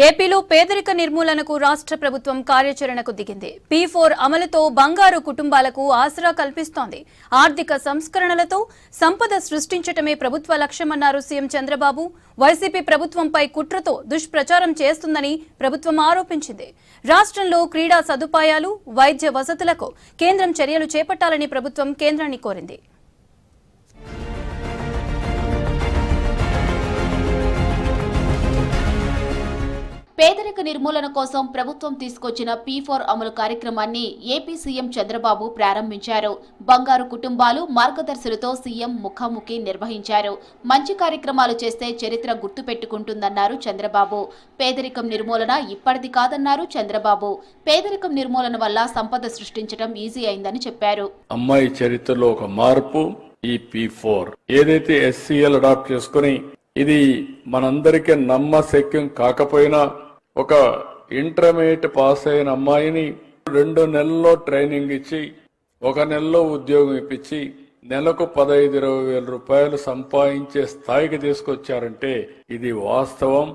ఏపీలో పేదరిక నిర్మూలనకు రాష్ట్ర ప్రభుత్వం కార్యాచరణకు దిగింది. P4 అమలుతో బంగారు కుటుంబాలకు ఆసరా కల్పిస్తోంది. ఆర్థిక సంస్కరణలతో సంపద సృష్టించటమే ప్రభుత్వ లక్ష్యమన్నారు సీఎం చంద్రబాబు. వైసీపీ ప్రభుత్వంపై కుట్రతో దుష్ప్రచారం చేస్తుందని ప్రభుత్వం ఆరోపించింది. రాష్ట్రంలో క్రీడా సదుపాయాలు, వైద్య వసతులకు కేంద్రం చర్యలు చేపట్టాలని ప్రభుత్వం కేంద్రాన్ని కోరింది. పేదరిక నిర్మూలన కోసం ప్రభుత్వం తీసుకొచ్చిన P4 అమలు కార్యక్రమాన్ని ఏపీ సీఎం చంద్రబాబు ప్రారంభించారు. బంగారు కుటుంబాలు మార్గదర్శులతో సీఎం ముఖాముఖి నిర్వహించారు. మంచి కార్యక్రమాలు చేస్తే చరిత్ర గుర్తుపెట్టుకుంటుందన్నారు చంద్రబాబు. పేదరికం నిర్మూలన ఇప్పటిది కాదన్నారు చంద్రబాబు. పేదరికం నిర్మూలన వల్ల సంపద సృష్టించడం ఈజీ అయిందని చెప్పారు. అమ్మాయి చరిత్రలో ఒక మార్పు ఈ P4 ఏదైతే SCL అడాప్ట్ చేసుకుని ఇది మనందరికీ నమ్మశక్యం కాకపోయినా ఒక ఇంటర్మీడియట్ పాస్ అయిన అమ్మాయిని 2 నెలల్లో ట్రైనింగ్ ఇచ్చి 1 నెలలో ఉద్యోగం ఇప్పించి నెలకు 15-20 వేల రూపాయలు సంపాదించే స్థాయికి తీసుకొచ్చారంటే ఇది వాస్తవం.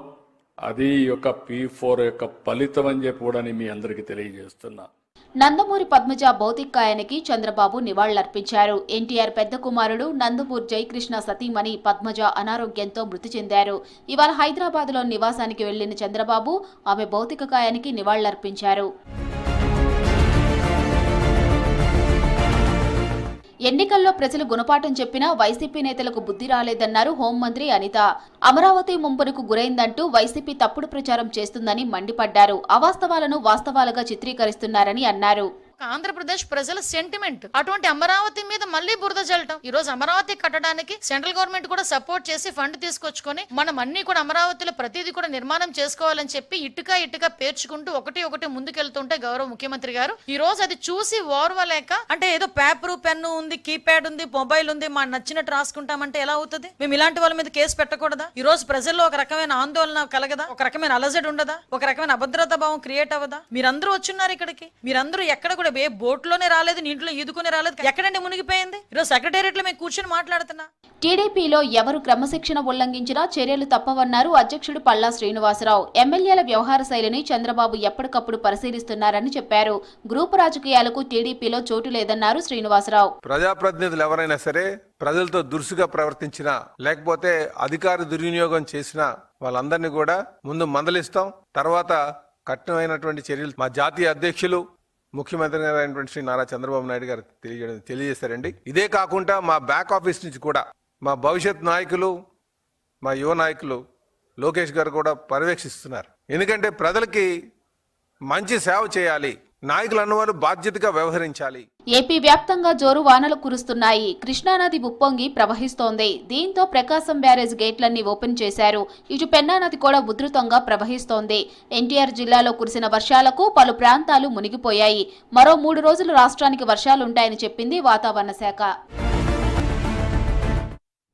అది యొక్క P4 యొక్క ఫలితం అని చెప్పి కూడా మీ అందరికీ తెలియజేస్తున్నా. నందమూరి పద్మజ భౌతికాయానికి చంద్రబాబు నివాళులర్పించారు. ఎన్టీఆర్ పెద్ద కుమారుడు నందమూరి జయకృష్ణ సతీమణి పద్మజ అనారోగ్యంతో మృతి చెందారు. ఇవాళ హైదరాబాద్లో నివాసానికి వెళ్లిన చంద్రబాబు ఆమె భౌతికాయానికి నివాళులర్పించారు. ఎన్నికల్లో ప్రజలు గుణపాఠం చెప్పినా వైసీపీ నేతలకు బుద్ధి రాలేదన్నారు హోంమంత్రి అనిత. అమరావతి ముంపునకు గురైందంటూ వైసీపీ తప్పుడు ప్రచారం చేస్తుందని మండిపడ్డారు. అవాస్తవాలను వాస్తవాలుగా చిత్రీకరిస్తున్నారని అన్నారు. ఆంధ్రప్రదేశ్ ప్రజల సెంటిమెంట్ అటువంటి అమరావతి మీద మళ్ళీ బురద జల్లటం. ఈ రోజు అమరావతి కట్టడానికి సెంట్రల్ గవర్నమెంట్ కూడా సపోర్ట్ చేసి ఫండ్ తీసుకొచ్చుకొని మనం అన్ని కూడా అమరావతిలో ప్రతిదీ కూడా నిర్మాణం చేసుకోవాలని చెప్పి ఇటుక పేర్చుకుంటూ ఒకటి ముందుకెళ్తుంటే గౌరవ ముఖ్యమంత్రి గారు ఈ రోజు అది చూసి ఓర్వలేక అంటే ఏదో పేపర్ పెన్ను ఉంది, కీప్యాడ్ ఉంది, మొబైల్ ఉంది, మా నచ్చినట్టు రాసుకుంటామంటే ఎలా అవుతుంది? మేము ఇలాంటి వాళ్ళ మీద కేసు పెట్టకూడదా? ఈ రోజు ప్రజల్లో ఒక రకమైన ఆందోళన కలగదా? ఒక రకమైన అలజడి ఉండదా? ఒక రకమైన అభద్రతా భావం క్రియేట్ అవ్వదా? మీరందరూ వచ్చున్నారు ఇక్కడికి, మీరందరూ ఎక్కడ కూడా ఏ బోట్లోనే రాలేదు, నీటిలో ఈదుకునే రాలేదు, ఎక్కడండి మునిగిపోయింది? ఈరోజు సెక్రటేరియట్ లో మేము కూర్చొని మాట్లాడుతున్నా. టీడీపీలో ఎవరు క్రమశిక్షణ ఉల్లంఘించినా చర్యలు తప్పవన్నారు అధ్యక్షుడు పల్లా శ్రీనివాసరావు. ఎమ్మెల్యేల వ్యవహార శైలిని చంద్రబాబు ఎప్పటికప్పుడు పరిశీలిస్తున్నారని చెప్పారు. గ్రూపు రాజకీయాలకు టీడీపీలో చోటు లేదన్నారు శ్రీనివాసరావు. ప్రజాప్రతినిధులు ఎవరైనా సరే ప్రజలతో దురుసుగా ప్రవర్తించినా లేకపోతే అధికార దుర్వినియోగం చేసినా వాళ్ళందరినీ కూడా ముందు మందలిస్తాం, తర్వాత కఠినమైనటువంటి చర్యలు మా జాతీయ అధ్యక్షులు ముఖ్యమంత్రి గారైనటువంటి శ్రీ నారా చంద్రబాబు నాయుడు గారు తెలియజేశారండి. ఇదే కాకుండా మా బ్యాక్ ఆఫీస్ నుంచి కూడా మా భవిష్యత్ నాయకులు, మా యువ నాయకులు లోకేష్ గారు కూడా పర్యవేక్షిస్తున్నారు. ఎందుకంటే ప్రజలకి మంచి సేవ చేయాలి, నాయకులు అన్నవారు బాధ్యతగా వ్యవహరించాలి. ఏపీ వ్యాప్తంగా జోరు వానలు కురుస్తున్నాయి. కృష్ణానది ఉప్పొంగి ప్రవహిస్తోంది. దీంతో ప్రకాశం బ్యారేజ్ గేట్లన్నీ ఓపెన్ చేశారు. ఇటు పెన్నా నది కూడా ఉధృతంగా ప్రవహిస్తోంది. ఎన్టీఆర్ జిల్లాలో కురిసిన వర్షాలకు పలు ప్రాంతాలు మునిగిపోయాయి. మరో 3 రోజులు రాష్ట్రానికి వర్షాలుంటాయని చెప్పింది వాతావరణ శాఖ.